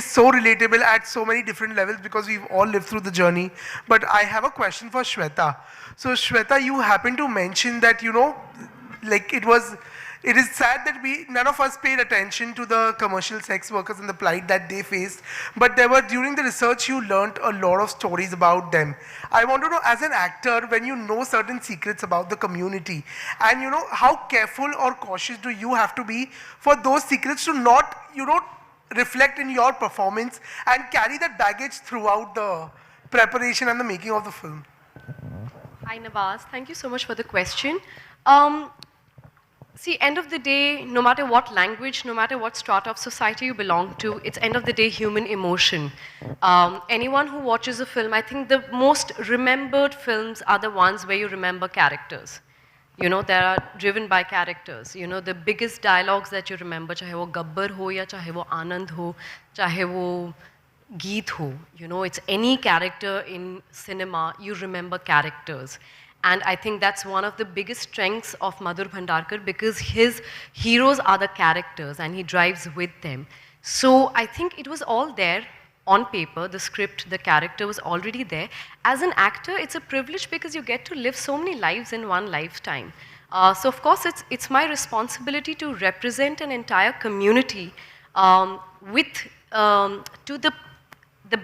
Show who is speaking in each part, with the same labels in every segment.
Speaker 1: is so relatable at so many different levels because we've all lived through the journey. But I have a question for Shweta. So Shweta, you happened to mention that, you know, like it is sad that none of us paid attention to the commercial sex workers and the plight that they faced, but during the research you learned a lot of stories about them. I want to know, as an actor, when you know certain secrets about the community, and you know, how careful or cautious do you have to be for those secrets to not, you know, reflect in your performance and carry that baggage throughout the preparation and the making of the film?
Speaker 2: Hi Nawaz, thank you so much for the question. See, end of the day, no matter what language, no matter what strata of society you belong to, it's end of the day human emotion. Anyone who watches a film, I think the most remembered films are the ones where you remember characters. You know, they are driven by characters. You know, the biggest dialogues that you remember, chahe wo Gabbar ho ya chahe wo Anand ho, chahe wo Geet ho, you know, it's any character in cinema, you remember characters. And I think that's one of the biggest strengths of Madhur Bhandarkar, because his heroes are the characters and he drives with them. So I think it was all there on paper, the script, the character was already there. As an actor, it's a privilege because you get to live so many lives in one lifetime. So of course, it's my responsibility to represent an entire community to the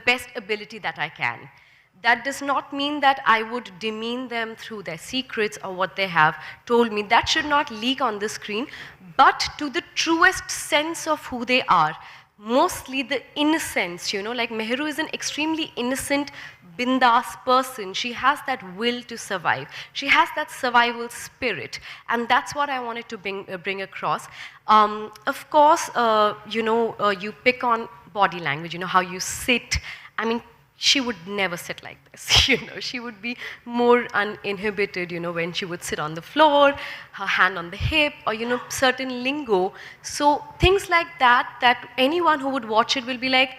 Speaker 2: best ability that I can. That does not mean that I would demean them through their secrets or what they have told me. That should not leak on the screen, but to the truest sense of who they are. Mostly the innocence, you know, like Mehru is an extremely innocent, bindas person. She has that will to survive. She has that survival spirit, and that's what I wanted to bring across. Of course, you know, you pick on body language, you know, how you sit. I mean, she would never sit like this, you know. She would be more uninhibited, you know, when she would sit on the floor, her hand on the hip, or, you know, certain lingo. So things like that anyone who would watch it will be like,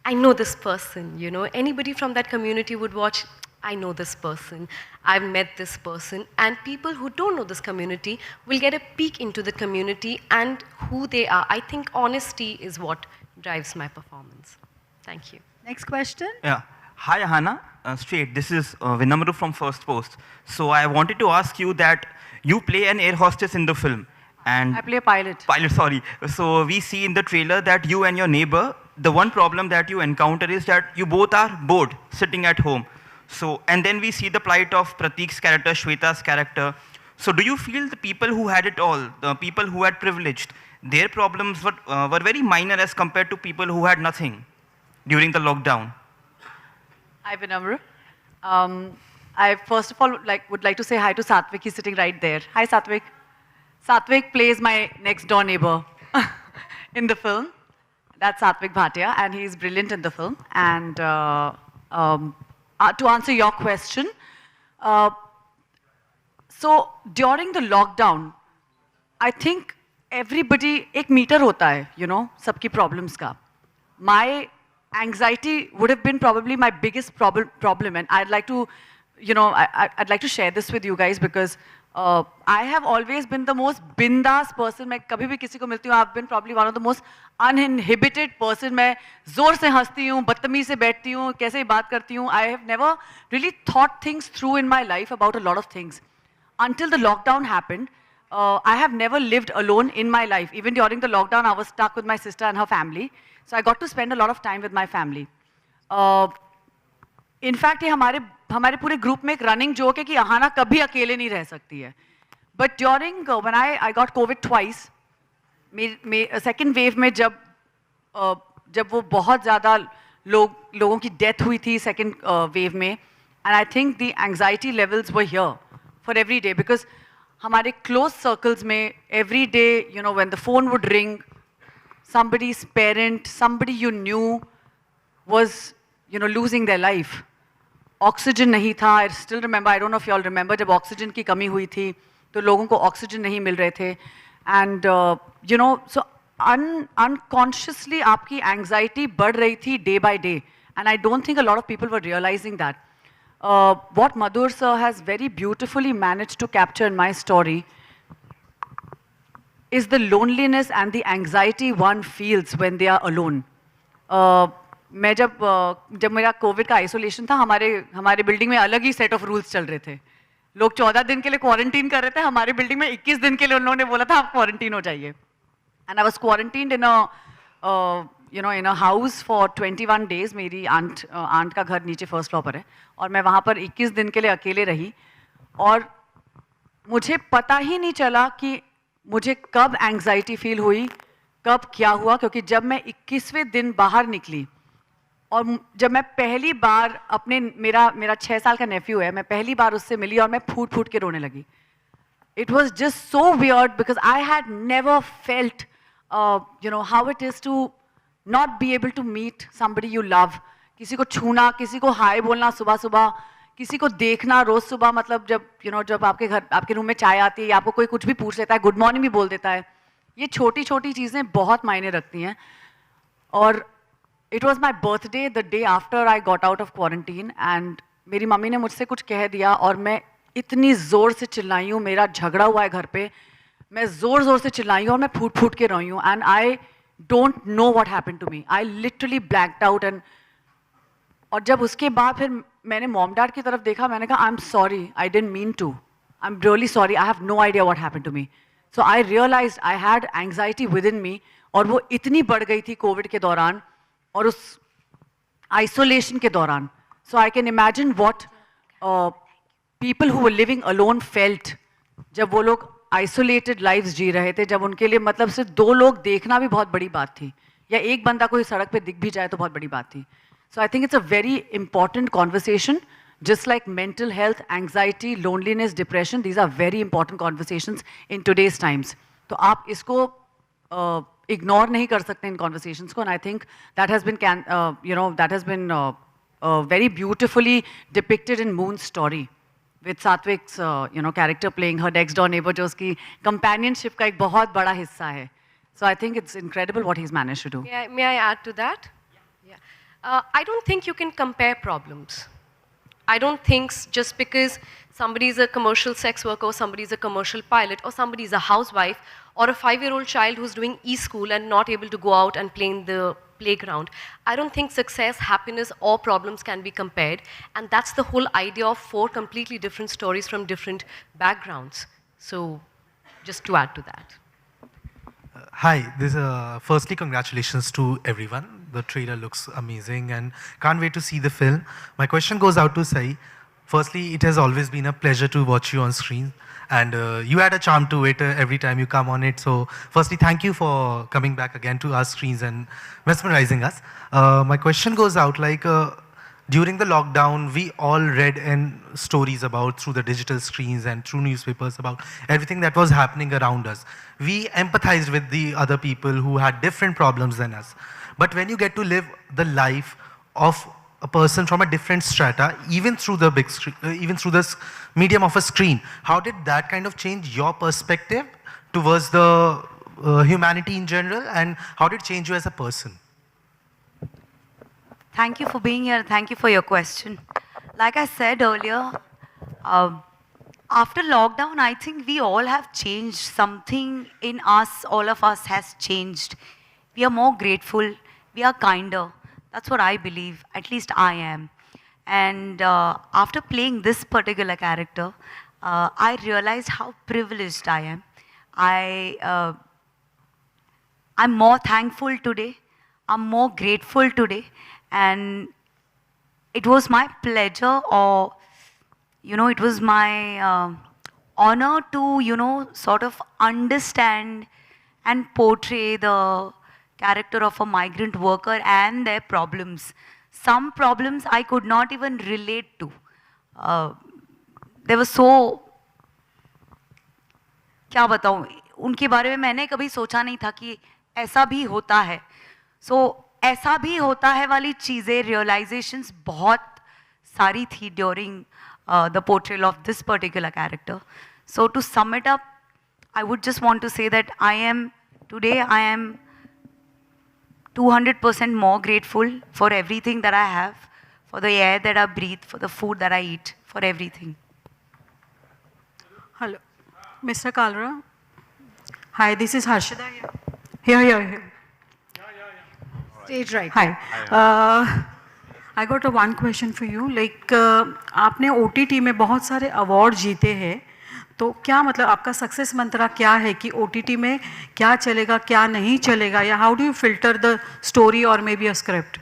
Speaker 2: I know this person, you know. Anybody from that community would watch, I know this person, I've met this person. And people who don't know this community will get a peek into the community and who they are. I think honesty is what drives my performance. Thank you.
Speaker 3: Next question.
Speaker 4: Yeah. Hi, Aahana. Straight. This is Vinamru from First Post. So I wanted to ask you that you play an air hostess in the film. And
Speaker 3: I play a pilot.
Speaker 4: Pilot, sorry. So we see in the trailer that you and your neighbor, the one problem that you encounter is that you both are bored, sitting at home. So, and then we see the plight of Prateek's character, Shweta's character. So do you feel the people who had it all, the people who had privileged, their problems were very minor as compared to people who had nothing during the lockdown?
Speaker 3: Hi, Vinamru. I first of all would like to say hi to Satvik. He's sitting right there. Hi, Satvik. Satvik plays my next door neighbor in the film. That's Satvik Bhatia, and he's brilliant in the film. And to answer your question, so during the lockdown, I think everybody, एक meter होता है, you know, सबकी problems का. My anxiety would have been probably my biggest problem, and I'd like to, you know, I'd like to share this with you guys because I have always been the most bindas person. मैं कभी भी किसी को मिलती हूँ, I've been probably one of the most uninhibited person. मैं जोर से हंसती हूँ, बदतमीज से बैठती हूँ, कैसे ही बात करती हूँ. I have never really thought things through in my life about a lot of things. Until the lockdown happened, I have never lived alone in my life. Even during the lockdown, I was stuck with my sister and her family. So I got to spend a lot of time with my family. In fact, ये हमारे पूरे group में एक running joke है कि आहाना कभी अकेले नहीं रह सकती है. But during when I got COVID twice, second wave में जब वो बहुत ज़्यादा लोगों की death हुई थी second wave में, and I think the anxiety levels were here for every day because हमारे close circles में every day, you know, when the phone would ring, somebody's parent, somebody you knew was, you know, losing their life. Oxygen नहीं था. I still remember, I don't know if you all remember, जब oxygen की कमी हुई थी, तो लोगों को oxygen नहीं मिल रहे थे. And, you know, so unconsciously आपकी anxiety बढ़ रही थी day by day. And I don't think a lot of people were realizing that. What Madhur sir has very beautifully managed to capture in my story is the loneliness and the anxiety one feels when they are alone. मैं जब मेरा Covid का isolation था, हमारे building में अलग ही set of rules चल रहे थे. लोग 14 दिन के लिए क्वारंटीन कर रहे थे, हमारे बिल्डिंग में 21 दिन के लिए उन्होंने बोला था आप क्वारंटीन हो जाइए. And I was quarantined in a house for 21 days. मेरी आंट का घर नीचे फर्स्ट फ्लोर पर है और मैं वहाँ पर 21 दिन के लिए अकेले रही और मुझे पता ही नहीं चला कि मुझे कब एंग्जाइटी फील हुई, कब क्या हुआ, क्योंकि जब मैं 21वें दिन बाहर निकली और जब मैं पहली बार मेरा 6 साल का नेफ्यू है, मैं पहली बार उससे मिली और मैं फूट फूट के रोने लगी. It was just so weird because I had never felt, how it is to not be able to meet somebody you love. किसी को छूना, किसी को हाय बोलना सुबह सुबह, किसी को देखना रोज सुबह, मतलब जब आपके रूम में चाय आती है या आपको कोई कुछ भी पूछ लेता है, गुड मॉर्निंग भी बोल देता है. ये छोटी छोटी चीज़ें बहुत मायने रखती हैं. और it was my birthday the day after I got out of quarantine and मेरी मम्मी ने मुझसे कुछ कह दिया और मैं इतनी ज़ोर से चिल्लाई हूँ. मेरा झगड़ा हुआ है घर पे, मैं ज़ोर ज़ोर से चिल्लाई हूँ और मैं फूट फूट के रोई हूँ. And I don't know what happened to me. I literally blacked out. And और जब उसके बाद फिर मैंने मॉम डैड की तरफ देखा, मैंने कहा I am sorry, I didn't mean to, I am really sorry, I have no idea what happened to me. So I realized I had anxiety within me और वो इतनी बढ़ गई थी कोविड के दौरान और उस आइसोलेशन के दौरान. So I can imagine what people who were living alone felt जब वो लोग आइसोलेटेड लाइव्स जी रहे थे, जब उनके लिए मतलब सिर्फ 2 लोग देखना भी बहुत बड़ी बात थी या एक बंदा कोई सड़क पे दिख भी जाए तो बहुत बड़ी बात थी. So I think it's a very important conversation, just like mental health, anxiety, loneliness, depression. These are very important conversations in today's times. तो आप इसको ignore नहीं कर सकते इन conversations को. And I think that has been very beautifully depicted in Moon's story, with Satvik's character playing her next door neighbor, जो उसकी companionship का एक बहुत बड़ा हिस्सा है. So I think it's incredible what he's managed to do.
Speaker 2: May I add to that? I don't think you can compare problems. I don't think just because somebody is a commercial sex worker or somebody is a commercial pilot or somebody is a housewife or a 5-year-old child who's doing e-school and not able to go out and play in the playground, I don't think success, happiness or problems can be compared. And that's the whole idea of 4 completely different stories from different backgrounds. So just to add to that.
Speaker 5: Hi, firstly congratulations to everyone. The trailer looks amazing and can't wait to see the film. My question goes out to Sai. Firstly, it has always been a pleasure to watch you on screen and you add a charm to it every time you come on it. So firstly, thank you for coming back again to our screens and mesmerizing us. My question goes out like, during the lockdown, we all read stories about through the digital screens and through newspapers about everything that was happening around us. We empathized with the other people who had different problems than us. But when you get to live the life of a person from a different strata, even through the big screen, even through this medium of a screen, how did that kind of change your perspective towards the humanity in general, and how did it change you as a person?
Speaker 6: Thank you for being here. Thank you for your question. Like I said earlier, after lockdown, I think we all have changed. Something in us, all of us, has changed. We are more grateful. We are kinder. That's what I believe. At least I am. And after playing this particular character, I realized how privileged I am. I'm more thankful today. I'm more grateful today. And it was my pleasure, or, it was my honor to, sort of understand and portray the character of a migrant worker and their problems. Some problems I could not even relate to. They were so, क्या बताऊँ, उनके बारे में मैंने कभी सोचा नहीं था कि ऐसा भी होता है. So, ऐसा भी होता है वाली चीज़ें, realizations बहुत सारी थी during the portrayal of this particular character. So to sum it up, I would just want to say that today I am 200% more grateful for everything that I have, for the air that I breathe, for the food that I eat, for everything.
Speaker 7: Hello, Mr. Kalra. Hi, this is Harshada here. Here.
Speaker 8: Stage right.
Speaker 7: Hi. I got a one question for you. Like, आपने OTT में बहुत सारे award जीते हैं, तो क्या मतलब आपका सक्सेस मंत्रा क्या है कि OTT में क्या चलेगा, क्या नहीं चलेगा, या how do you filter the story or maybe a script?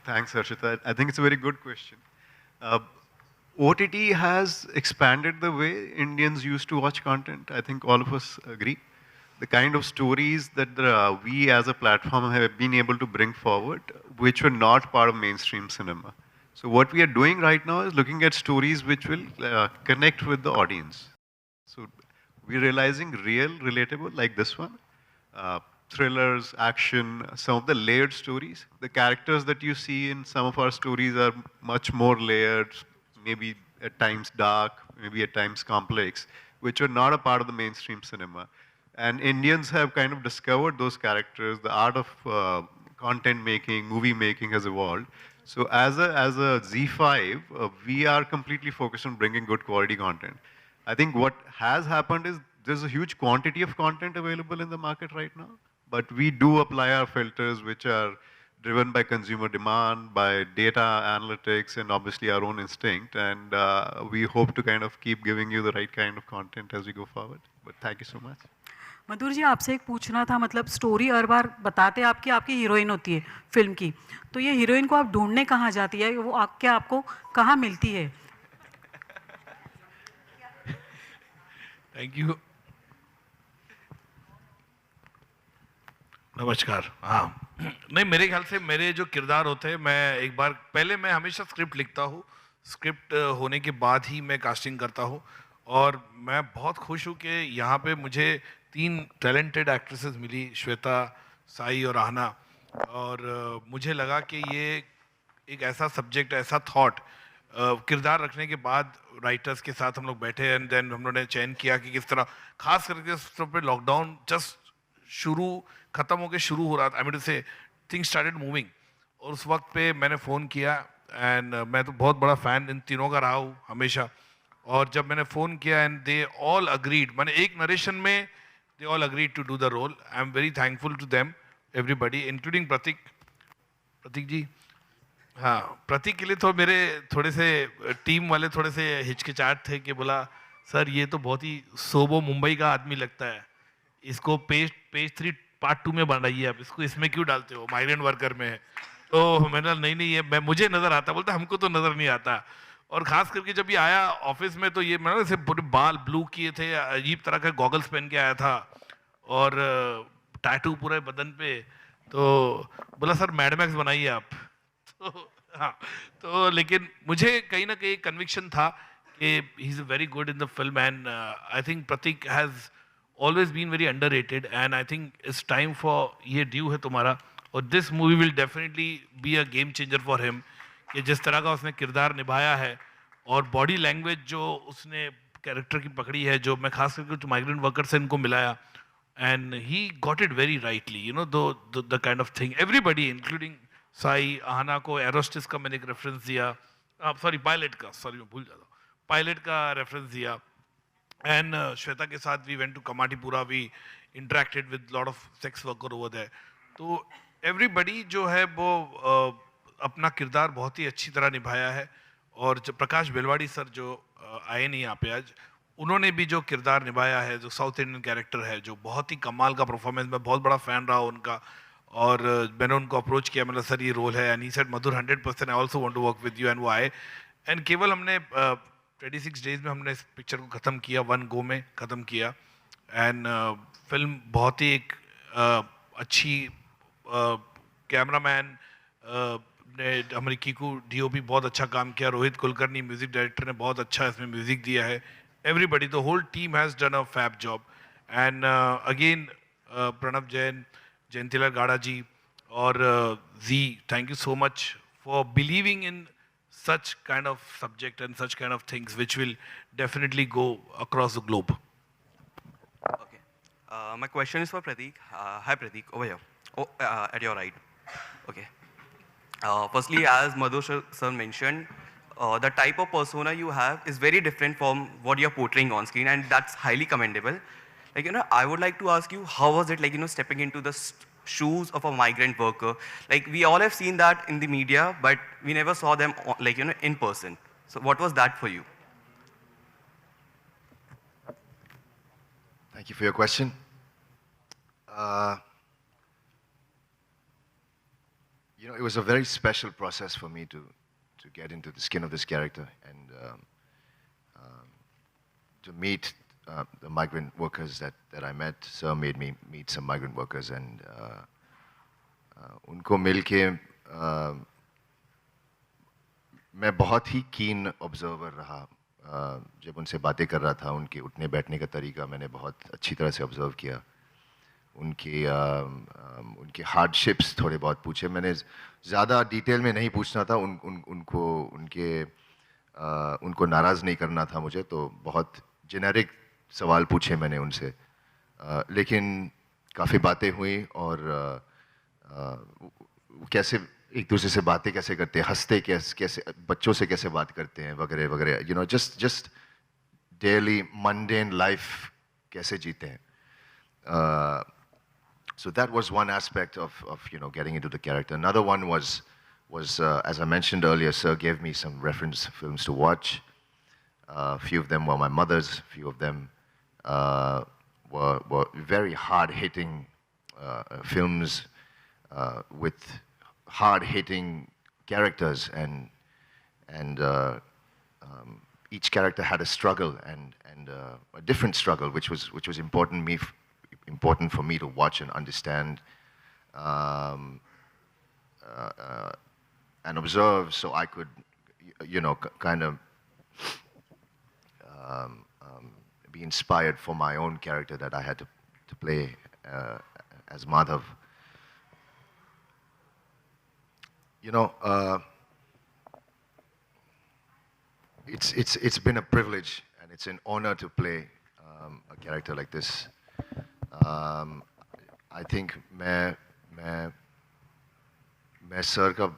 Speaker 9: Thanks, Harshita. I think it's a very good question. OTT has expanded the way Indians used to watch content. I think all of us agree. The kind of stories that we as a platform have been able to bring forward, which were not part of mainstream cinema. So what we are doing right now is looking at stories which will connect with the audience. So we're realizing real, relatable, like this one, thrillers, action, some of the layered stories. The characters that you see in some of our stories are much more layered, maybe at times dark, maybe at times complex, which are not a part of the mainstream cinema. And Indians have kind of discovered those characters. The art of content making, movie making has evolved. So as a Z5, we are completely focused on bringing good quality content. I think what has happened is there's a huge quantity of content available in the market right now, but we do apply our filters which are driven by consumer demand, by data analytics, and obviously our own instinct. And we hope to kind of keep giving you the right kind of content as we go forward. But thank you so much.
Speaker 7: मधुर जी, आपसे एक पूछना था, मतलब story हर बार बताते आपकी heroine होती है film की, तो ये हीरोइन को आप ढूंढने कहाँ जाती है, वो क्या आपको कहाँ मिलती है?
Speaker 10: Thank you. नमस्कार। हाँ, नहीं, मेरे ख्याल से मेरे जो किरदार होते हैं, मैं एक बार पहले मैं हमेशा स्क्रिप्ट लिखता हूँ, स्क्रिप्ट होने के बाद ही मैं कास्टिंग करता हूँ, और मैं बहुत खुश हूँ कि यहाँ पे मुझे 3 टैलेंटेड एक्ट्रेसेस मिली, श्वेता, साई और आहना, और मुझे लगा कि ये एक ऐसा सब्जेक्ट, ऐसा थॉट किरदार रखने के बाद राइटर्स के साथ हम लोग बैठे, एंड देन हम लोगों ने चयन किया कि किस तरह, खास करके उस पे लॉकडाउन जस्ट खत्म होके शुरू हो रहा था, आई मीन टू से थिंग्स स्टार्टेड मूविंग, और उस वक्त पे मैंने फ़ोन किया, एंड मैं तो बहुत बड़ा फ़ैन इन तीनों का रहा हूँ हमेशा, और जब मैंने फ़ोन किया एंड दे ऑल अग्रीड, मैंने एक नरेशन में they all agreed to do the role. I am very thankful to them everybody, including Prateek ji. हाँ, प्रतीक के लिए तो मेरे थोड़े से टीम वाले थोड़े से हिचकिचाहट थे कि बोला, सर ये तो बहुत ही सोबो मुंबई का आदमी लगता है, इसको पेज 3 पार्ट 2 में बनाइए, आप इसको इसमें क्यों डालते हो, माइग्रेंट वर्कर में है। तो मैंने नहीं ये मुझे नज़र आता, बोलता हमको तो नज़र नहीं आता। और ख़ास करके जब ये आया ऑफिस में, तो ये मैंने ऐसे पूरे बाल ब्लू किए थे, अजीब तरह के गॉगल्स पहन के आया था, और टैटू पूरे बदन पे, तो बोला सर मैड मैक्स बनाइए आप। तो हाँ, तो लेकिन मुझे कहीं ना कहीं कन्विक्शन था कि he is very good in the film, and I think Prateek has always been very underrated, and I think it's time for, ये ड्यू है तुम्हारा, और this movie will definitely be a game changer for him, कि जिस तरह का उसने किरदार निभाया है, और बॉडी लैंग्वेज जो उसने कैरेक्टर की पकड़ी है, जो मैं खास करके माइग्रेंट वर्कर से इनको मिलाया, and he got it very rightly, you know, the kind of thing, everybody including Sai, Aahana को एरोस्टिस का मैंने एक रेफरेंस दिया, सॉरी पायलट का, सॉरी मैं भूल जाता हूँ, पायलट का रेफरेंस दिया, एंड श्वेता के साथ we went to Kamathipura, we interacted with lot of sex worker over there. तो एवरीबडी जो है वो अपना किरदार बहुत ही अच्छी तरह निभाया है, और जो प्रकाश बेलवाड़ी सर जो आए नहीं यहाँ पे आज, उन्होंने भी जो किरदार निभाया है, जो साउथ इंडियन कैरेक्टर है, जो बहुत ही कमाल का परफॉर्मेंस, मैं बहुत बड़ा फ़ैन रहा उनका, और मैंने उनको अप्रोच किया, मतलब सर ये रोल है, and he said Madhur 100% I also want to work with you, and वो आए, एंड केवल हमने 26 डेज में हमने इस पिक्चर को ख़त्म किया, 1 गो में ख़त्म किया, एंड फिल्म बहुत ही एक अच्छी, कैमरामैन ने, हमारी कीकू DOP बहुत अच्छा काम किया, रोहित कुलकर्णी म्यूज़िक डायरेक्टर ने बहुत अच्छा इसमें म्यूज़िक दिया है, everybody, the whole team has done a fab job, and again Pranav Jain, Jayantilal Gada ji, और ji, thank you so much for believing in such kind of subject and such kind of things which will definitely go across the globe.
Speaker 11: Okay. My question is for Prateek. Hi Prateek, over here. Oh, at your right. Okay. Firstly, as Madhur sir mentioned, the type of persona you have is very different from what you're portraying on screen, and that's highly commendable. Like, I would like to ask you, how was it like, stepping into the shoes of a migrant worker? Like, we all have seen that in the media, but we never saw them, like, in person. So what was that for you?
Speaker 8: Thank you for your question. It was a very special process for me to get into the skin of this character and to meet the migrant workers that I met. Sir made me meet some migrant workers and उनको मिलके मैं बहुत ही keen observer रहा. जब उनसे बातें कर रहा था, उनके उठने बैठने का तरीका मैंने बहुत अच्छी तरह से ऑब्जर्व किया. उनके हार्डशिप्स थोड़े बहुत पूछे. मैंने ज़्यादा डिटेल में नहीं पूछना था. उनको नाराज़ नहीं करना था मुझे, तो बहुत जेनेरिक सवाल पूछे मैंने उनसे. लेकिन काफ़ी बातें हुई और कैसे एक दूसरे से बातें कैसे करते हैं, हंसते कैसे, बच्चों से कैसे बात करते हैं वगैरह वगैरह. just daily mundane life कैसे जीते हैं. So that was one aspect of getting into the character. Another one was as I mentioned earlier, sir gave me some reference films to watch. A few of them were my mother's. A few of them were very hard-hitting films with hard-hitting characters, and each character had a struggle and a different struggle, which was important for me to watch and understand and observe, so I could, kind of be inspired for my own character that I had to play as Madhav. It's been a privilege and it's an honor to play a character like this. I think मैं sir का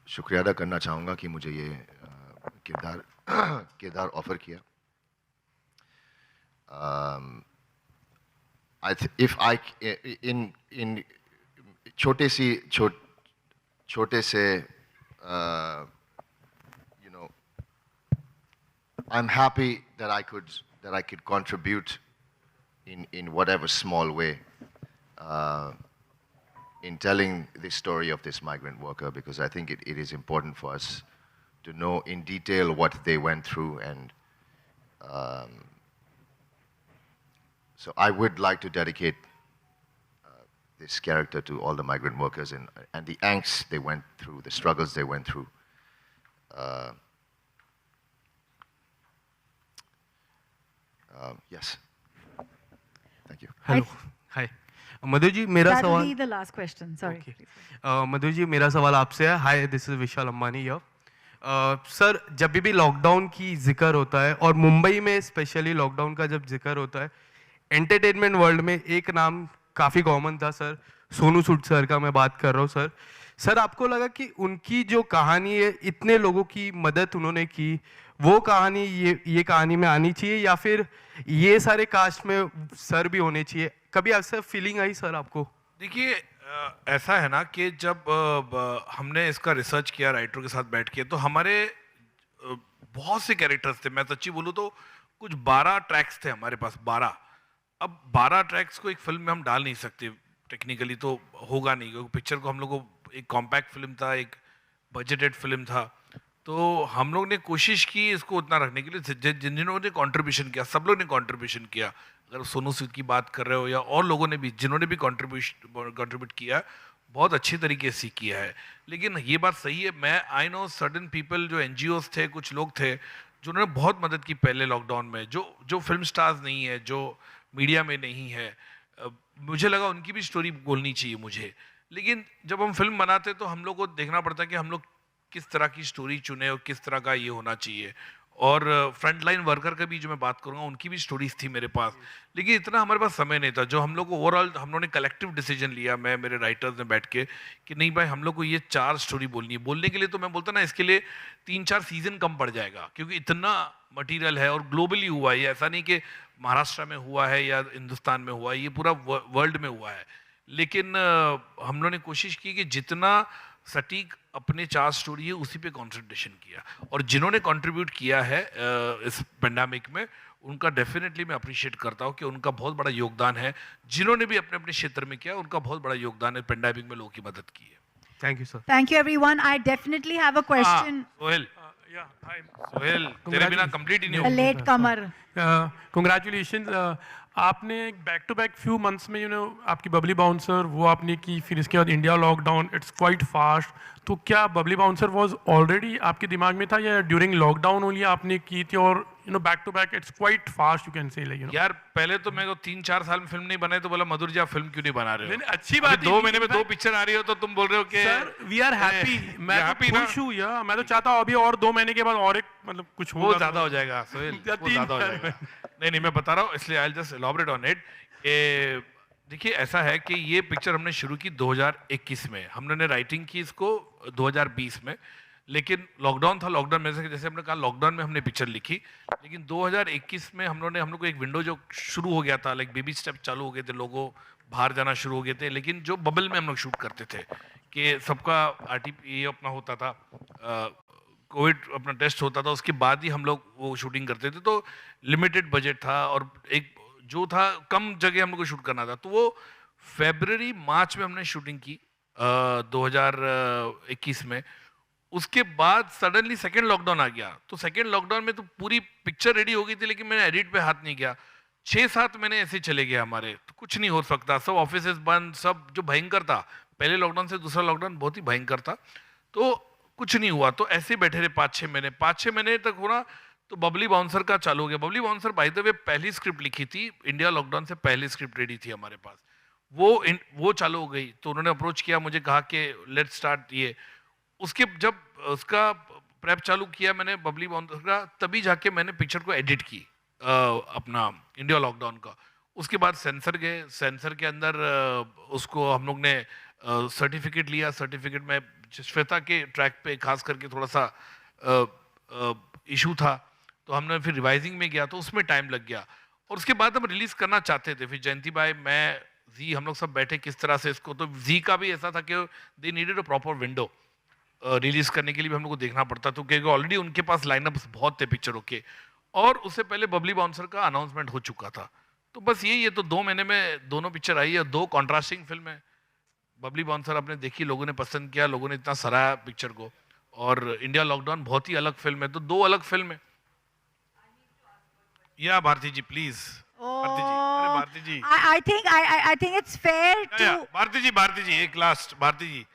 Speaker 8: शुक्रिया अदा करना चाहूँगा कि मुझे ये किरदार ऑफर किया. in छोटे से I'm happy that I could contribute in whatever small way in telling the story of this migrant worker, because I think it is important for us to know in detail what they went through, and so I would like to dedicate this character to all the migrant workers and the angst they went through, the struggles they went through. Yes. Thank you.
Speaker 12: Hello. Hi. मधुर जी, मेरा
Speaker 7: That will
Speaker 12: सवाल.
Speaker 7: be the last question. Sorry.
Speaker 12: Okay. मधुर जी, मेरा सवाल आपसे है. Hi, this is Vishal Ambani here. Sir, जब भी lockdown की जिक्र होता है और मुंबई में स्पेशली लॉकडाउन का जब जिक्र होता है, एंटरटेनमेंट वर्ल्ड में एक नाम काफ़ी कॉमन था सर, सोनू सूद सर का मैं बात कर रहा हूँ सर. सर, आपको लगा कि उनकी जो कहानी है, इतने लोगों की मदद उन्होंने की, वो कहानी ये कहानी में आनी चाहिए या फिर ये सारे कास्ट में सर भी होने चाहिए? कभी ऐसा फीलिंग आई सर आपको?
Speaker 10: देखिए, ऐसा है ना कि जब हमने इसका रिसर्च किया राइटर के साथ बैठ के, तो हमारे बहुत से कैरेक्टर्स थे. मैं सच्ची बोलूँ तो कुछ 12 ट्रैक्स थे हमारे पास, 12. अब 12 ट्रैक्स को एक फिल्म में हम डाल नहीं सकते, टेक्निकली तो होगा नहीं, क्योंकि पिक्चर को हम लोग को एक कॉम्पैक्ट फिल्म था, एक बजटेड फिल्म था. तो हम लोग ने कोशिश की इसको उतना रखने के लिए. जिन्होंने ने कॉन्ट्रीब्यूशन किया, सब लोग ने कॉन्ट्रीब्यूशन किया. अगर सोनू सूद की बात कर रहे हो या और लोगों ने भी, जिन्होंने भी कॉन्ट्रीब्यूट किया, बहुत अच्छी तरीके से किया है. लेकिन ये बात सही है, मैं आई नो सर्टन पीपल, जो NGOs थे, कुछ लोग थे जिन्होंने बहुत मदद की पहले लॉकडाउन में, जो फिल्म स्टार्स नहीं है, जो मीडिया में नहीं है. मुझे लगा उनकी भी स्टोरी बोलनी चाहिए मुझे. लेकिन जब हम फिल्म बनाते तो हम लोग को देखना पड़ता है कि हम लोग किस तरह की स्टोरी चुने और किस तरह का ये होना चाहिए. और फ्रंट लाइन वर्कर का भी जो मैं बात करूँगा उनकी भी स्टोरीज थी मेरे पास, लेकिन इतना हमारे पास समय नहीं था। जो हम लोग को ओवरऑल हम लोगों ने कलेक्टिव डिसीजन लिया, मैं मेरे राइटर्स ने बैठ के, कि नहीं भाई हम लोग को ये 4 स्टोरी बोलनी है। बोलने के लिए तो मैं बोलता ना इसके लिए 3-4 सीजन कम पड़ जाएगा, क्योंकि इतना मटीरियल है और ग्लोबली हुआ है, ये ऐसा नहीं कि महाराष्ट्र में हुआ है या हिंदुस्तान में हुआ है, ये पूरा वर्ल्ड में हुआ है। लेकिन हम लोगों ने कोशिश की कि जितना सटीक अपने 4 स्टोरी है उसी पे कंसंट्रेशन किया, और जिन्होंने कंट्रीब्यूट किया है इस पेंडेमिक में उनका डेफिनेटली मैं अप्रिशिएट करता हूँ कि उनका बहुत बड़ा योगदान है। जिन्होंने भी अपने अपने क्षेत्र में किया उनका बहुत बड़ा योगदान है, पेंडेमिक में लोगों की मदद की है।
Speaker 12: Thank you sir.
Speaker 13: Thank you everyone. I definitely have a question.
Speaker 10: Sohail, Sohail तेरे बिना कंप्लीट ही नहीं
Speaker 13: A
Speaker 10: होगा।
Speaker 13: late comer.
Speaker 14: Congratulations. आपने back to back few months में आपकी बबली बाउंसर वो आपने की, फिर इसके बाद India lockdown, it's quite fast. तो क्या बबली बाउंसर वाज ऑलरेडी आपके दिमाग में था या ड्यूरिंग लॉकडाउन ओनली आपने की थी? और back to back it's quite fast, you can say
Speaker 10: यार पहले तो मेरे को 3-4 साल में फिल्म नहीं बनाई तो बोला मधुर जी आप फिल्म क्यों नहीं बना रहे हो?
Speaker 14: अच्छी बात है,
Speaker 10: 2 महीने में 2 पिक्चर आ रही हो तो तुम बोल रहे हो कि
Speaker 14: सर वी आर हैप्पी। मैं तो खुश हूँ यार, मैं तो चाहता हूँ अभी और 2 महीने के बाद और एक मतलब कुछ
Speaker 10: वो ज्यादा हो जाएगा सोहेल, वो ज्यादा हो जाएगा। नहीं मैं बता रहा हूँ, इसलिए I just elaborate on it. देखिए ऐसा है कि ये पिक्चर हमने शुरू की 2021 में, हमने राइटिंग की इसको 2020 में, लेकिन लॉकडाउन था। लॉकडाउन में से जैसे हमने कहा लॉकडाउन में हमने पिक्चर लिखी, लेकिन 2021 में हम लोग को एक विंडो जो शुरू हो गया था, लाइक बेबी स्टेप चालू हो गए थे, लोगों बाहर जाना शुरू हो गए थे, लेकिन जो बबल में हम लोग शूट करते थे कि सबका ये अपना होता था, कोविड अपना टेस्ट होता था, उसके बाद ही हम लोग वो शूटिंग करते थे, तो लिमिटेड बजट था और एक जो था कम जगह हम लोग को शूट करना था, तो वो फरवरी मार्च में हमने शूटिंग की 2021 में। उसके बाद सडनली सेकेंड लॉकडाउन आ गया, तो सेकेंड लॉकडाउन में तो पूरी पिक्चर रेडी हो गई थी, लेकिन मैंने एडिट पे हाथ नहीं किया। 6-7 महीने ऐसे चले गए हमारे, तो कुछ नहीं हो सकता, सब ऑफिसेस बंद, सब जो भयंकर था, पहले लॉकडाउन से दूसरा लॉकडाउन बहुत ही भयंकर था, तो कुछ नहीं हुआ। तो ऐसे बैठे रहे 5-6 महीने, 5-6 महीने तक होना, तो बबली बाउंसर का चालू हो गया। Babli bouncer by the way पहली स्क्रिप्ट लिखी थी, इंडिया लॉकडाउन से पहली स्क्रिप्ट रेडी थी हमारे पास, वो चालू हो गई, तो उन्होंने अप्रोच किया मुझे, कहा कि लेट्स स्टार्ट ये। उसके जब उसका प्रेप चालू किया मैंने बबली बाउंसर का, तभी जाके मैंने पिक्चर को एडिट की अपना इंडिया लॉकडाउन का। उसके बाद सेंसर गए, सेंसर के अंदर उसको हम लोग ने सर्टिफिकेट लिया। सर्टिफिकेट में श्वेता के ट्रैक पे खास करके थोड़ा सा इशू था, तो हमने फिर रिवाइजिंग में गया, तो उसमें टाइम लग गया। और उसके बाद हम रिलीज करना चाहते थे, फिर जयंती भाई, मैं, जी, हम लोग सब बैठे किस तरह से इसको, तो जी का भी ऐसा था कि they needed a proper window release करने के लिए भी हम लोग को देखना पड़ता, तो क्योंकि ऑलरेडी उनके पास लाइनअप बहुत थे पिक्चरों के, और उससे पहले बबली बाउंसर का अनाउंसमेंट हो चुका था। तो बस ये तो 2 महीने में दोनों पिक्चर आई है, 2 कॉन्ट्रास्टिंग फिल्म है। बबली बाउंसर आपने देखी, लोगों ने पसंद किया, लोगों ने इतना सराहा पिक्चर को, और इंडिया लॉकडाउन बहुत ही अलग फिल्म है, तो 2 अलग फिल्म है। या भारती जी प्लीज, भारती जी, अरे भारती जी,
Speaker 13: I think it's fair to.
Speaker 10: Bharti जी एक लास्ट, भारती जी,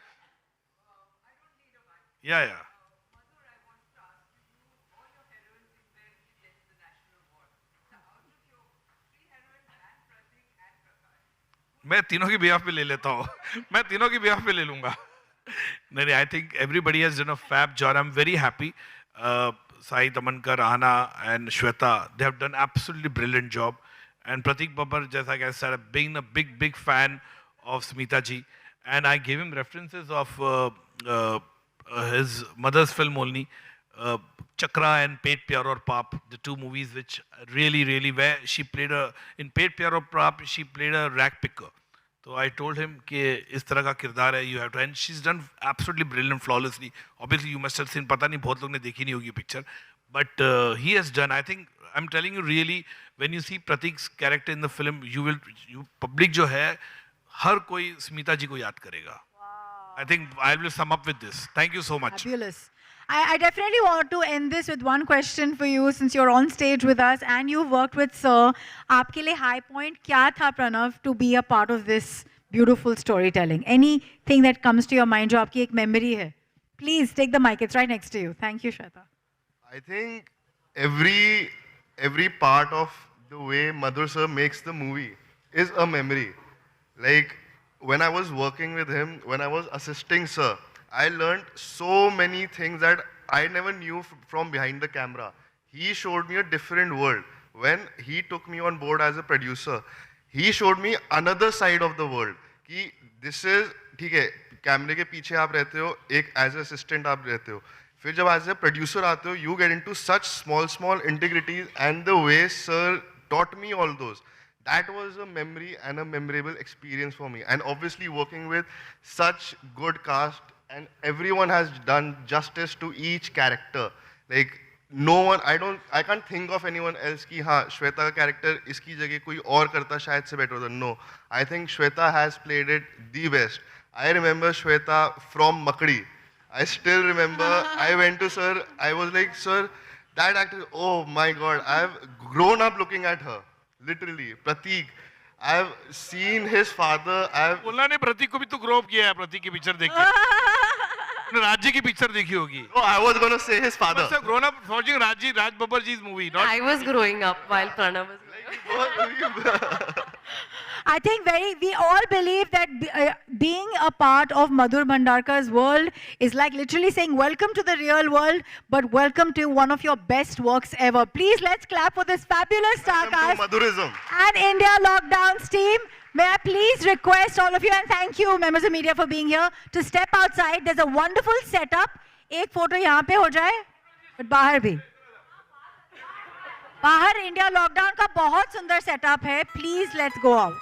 Speaker 10: या मैं तीनों की बिहाफ पे ले लेता हूँ मैं तीनों की बिहाफ पे ले लूंगा। नहीं, I think everybody has done a fab job. I am very happy. Sai Tamhankar, Aahana and Shweta, they have done absolutely brilliant job. And Pratik Babbar, just like I said, being a big fan of Smita ji, and I gave him references of his mother's film only, Chakra and Pet Pyar Aur Paap, the 2 movies which really where she played in Pet Pyar Aur Paap, she played a rag picker. So I told him कि इस तरह का किरदार है, you have to, and she's done absolutely brilliant, flawlessly. Obviously you must have seen, पता नहीं बहुत लोग ने देखी नहीं होगी picture, but he has done, I think, I'm telling you really, when you see Pratik's character in the film, you public जो है, हर कोई स्मिता जी को याद करेगा. I think I will sum up with this. Thank you so much.
Speaker 13: Fabulous. I definitely want to end this with one question for you, since you're on stage with us and you've worked with Sir. आपके लिए high point क्या था, Pranav, to be a part of this beautiful storytelling? Anything that comes to your mind जो आपकी एक memory है? Please take the mic. It's right next to you. Thank you, Shweta.
Speaker 15: I think every part of the way Madhur sir makes the movie is a memory. Like when I was working with him, when I was assisting sir, I learned so many things that I never knew from behind the camera. he showed me a different world. When he took me on board as a producer, he showed me another side of the world. कि this is, ठीक है, कैमरे के पीछे आप रहते हो, एक as an assistant आप रहते हो. फिर जब as a producer आते हो, you get into such small integrities, and the way sir taught me all those. That was a memory and a memorable experience for me. And obviously working with such good cast, and everyone has done justice to each character. Like no one, I can't think of anyone else ki हाँ Shweta का character इसकी जगह कोई और करता शायद से better होता. No, I think Shweta has played it the best. I remember Shweta from Makdi. I still remember, I went to sir, I was like, sir, that actor, oh my God, I've grown up looking at her. Literally, Pratik. I've seen his father.
Speaker 10: बोलना नहीं, प्रतीक को भी तो grow up किया है, प्रतीक की picture देख के. राज्य की पिक्चर देखी होगी.
Speaker 15: Oh, I was gonna say his father.
Speaker 10: You must have grown up watching Raj Babbar ji's movie. Not
Speaker 2: I was growing up while Pranav was.
Speaker 13: I think we all believe that being a part of Madhur Bhandarkar's world is like literally saying welcome to the real world, but welcome to one of your best works ever. Please let's clap for this fabulous star cast
Speaker 15: Madhurism
Speaker 13: and India Lockdowns team. May I please request all of you, and thank you members of media for being here, to step outside. There's a wonderful setup. एक photo यहाँ पे हो जाए, but बाहर भी. बाहर India lockdown का बहुत सुंदर सेटअप है. Please let's go out.